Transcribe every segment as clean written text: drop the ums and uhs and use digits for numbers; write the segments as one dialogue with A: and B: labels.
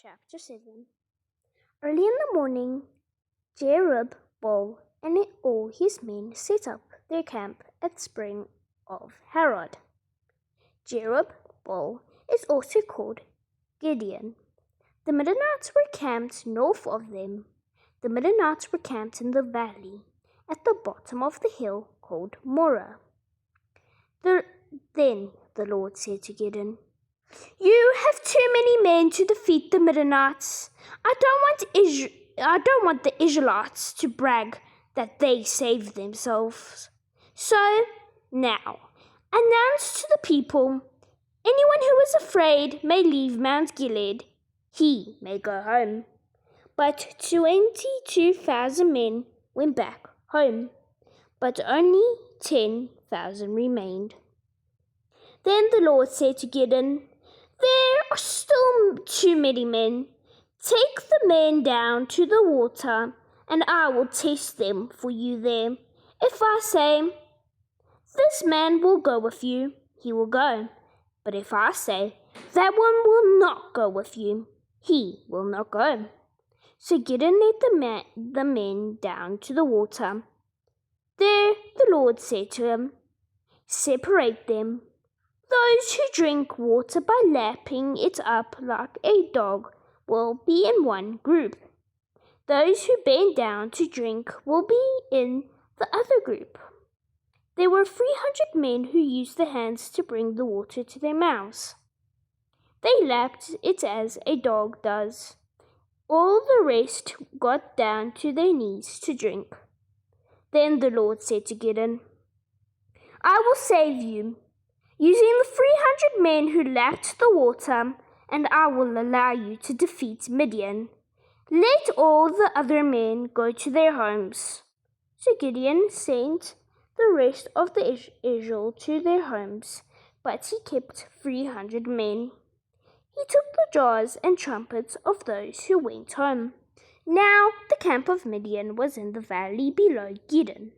A: Chapter 7. Early in the morning, Jerubbaal and all his men set up their camp at the spring of Harod. Jerubbaal is also called Gideon. The Midianites were camped north of them. The Midianites were camped in the valley at the bottom of the hill called Moreh. Then the Lord said to Gideon, "You have too many men to defeat the Midianites. I don't want the Israelites to brag that they saved themselves. So now, announce to the people, anyone who is afraid may leave Mount Gilead. He may go home." But 22,000 men went back home, but only 10,000 remained. Then the Lord said to Gideon, "There are still too many men. Take the men down to the water, and I will test them for you there. If I say, 'This man will go with you,' he will go. But if I say, 'That one will not go with you,' he will not go." So Gideon led the men down to the water. There the Lord said to him, "Separate them. Those who drink water by lapping it up like a dog will be in one group. Those who bend down to drink will be in the other group." There were 300 men who used their hands to bring the water to their mouths. They lapped it as a dog does. All the rest got down to their knees to drink. Then the Lord said to Gideon, "I will save you, using the 300 men who lapped the water, and I will allow you to defeat Midian. Let all the other men go to their homes." So Gideon sent the rest of the Israel to their homes, but he kept 300 men. He took the jars and trumpets of those who went home. Now the camp of Midian was in the valley below Gideon.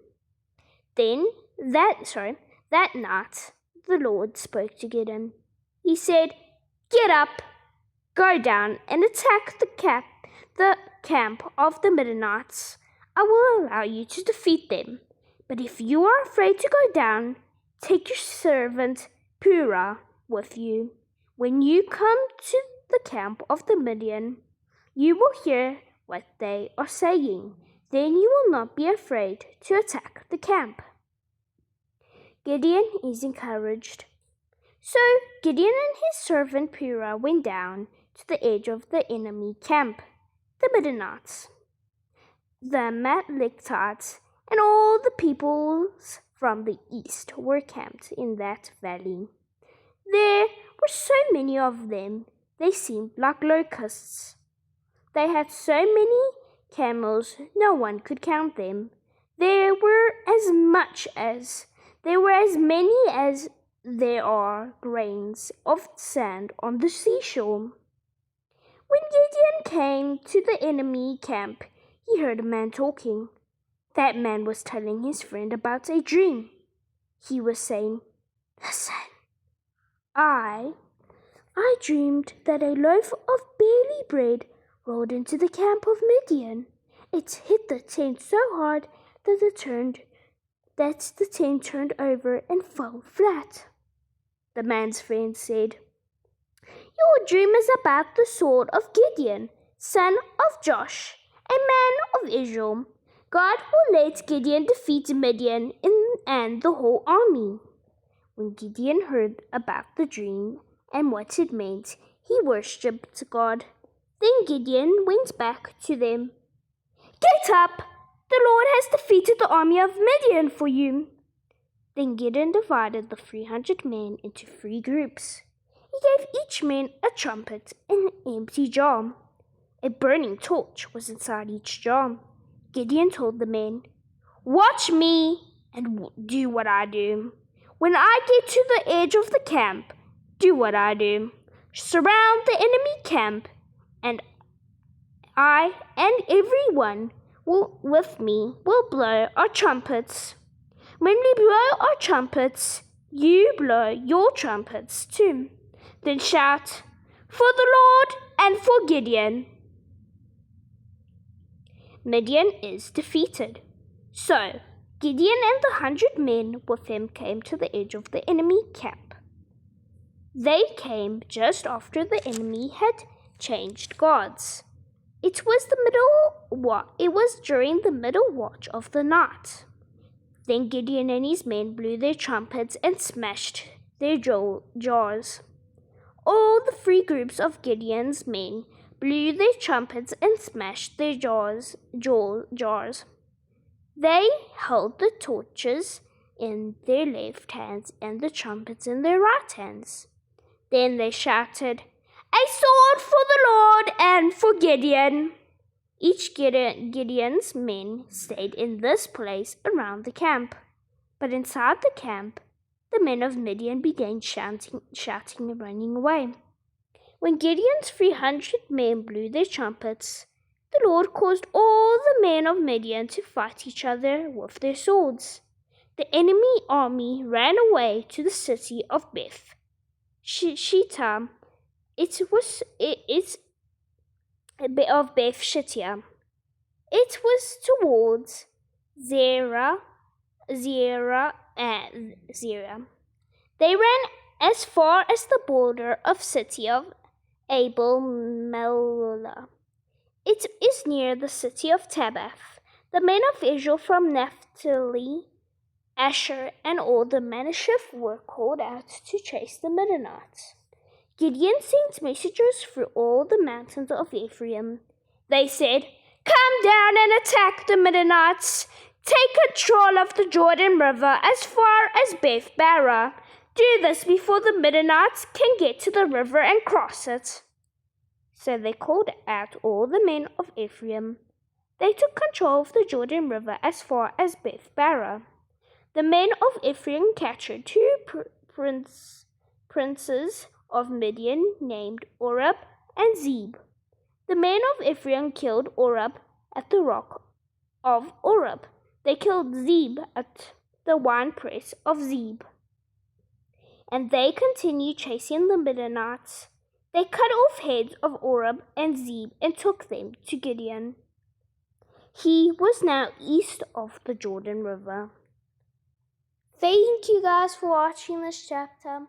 A: That night the Lord spoke to Gideon. He said, "Get up, go down and attack the camp of the Midianites. I will allow you to defeat them. But if you are afraid to go down, take your servant Purah with you. When you come to the camp of the Midian, you will hear what they are saying. Then you will not be afraid to attack the camp." Gideon is encouraged. So Gideon and his servant Purah went down to the edge of the enemy camp, the Midianites, the Amalekites, and all the peoples from the east were camped in that valley. There were so many of them, they seemed like locusts. They had so many camels, no one could count them. There were as many as there are grains of sand on the seashore. When Gideon came to the enemy camp, he heard a man talking. That man was telling his friend about a dream. He was saying, "Listen, I dreamed that a loaf of barley bread rolled into the camp of Midian. It hit the tent so hard that the tent turned over and fell flat." The man's friend said, "Your dream is about the sword of Gideon, son of Josh, a man of Israel. God will let Gideon defeat Midian and the whole army." When Gideon heard about the dream and what it meant, he worshipped God. Then Gideon went back to them. "Get up! The Lord has defeated the army of Midian for you." Then Gideon divided the 300 men into 3 groups. He gave each man a trumpet and an empty jar. A burning torch was inside each jar. Gideon told the men, "Watch me and do what I do. When I get to the edge of the camp, do what I do. Surround the enemy camp, and I and everyone with me will blow our trumpets. When we blow our trumpets, you blow your trumpets too. Then shout, for the Lord and for Gideon. Midian is defeated. So Gideon and the 100 men with him came to the edge of the enemy camp. They came just after the enemy had changed guards. It was during the middle watch of the night. Then Gideon and his men blew their trumpets and smashed their jars. All the 3 groups of Gideon's men blew their trumpets and smashed their jars. They held the torches in their left hands and the trumpets in their right hands. Then they shouted, "A sword for the Lord and for Gideon!" Each Gideon's men stayed in this place around the camp. But inside the camp, the men of Midian began shouting and running away. When Gideon's 300 men blew their trumpets, the Lord caused all the men of Midian to fight each other with their swords. The enemy army ran away to the city of Beth Shittah. Of Beth Shittah. It was towards Zerah. They ran as far as the border of city of Abel Meholah. It is near the city of Tabbath. The men of Israel from Naphtali, Asher, and all the Manasseh were called out to chase the Midianites. Gideon sent messengers through all the mountains of Ephraim. They said, "Come down and attack the Midianites. Take control of the Jordan River as far as Beth Barah. Do this before the Midianites can get to the river and cross it." So they called out all the men of Ephraim. They took control of the Jordan River as far as Beth Barah. The men of Ephraim captured 2 princes of Midian named Oreb and Zeb. The men of Ephraim killed Oreb at the rock of Oreb. They killed Zeb at the winepress of Zeb. And they continued chasing the Midianites. They cut off heads of Oreb and Zeb and took them to Gideon. He was now east of the Jordan River. Thank you guys for watching this chapter.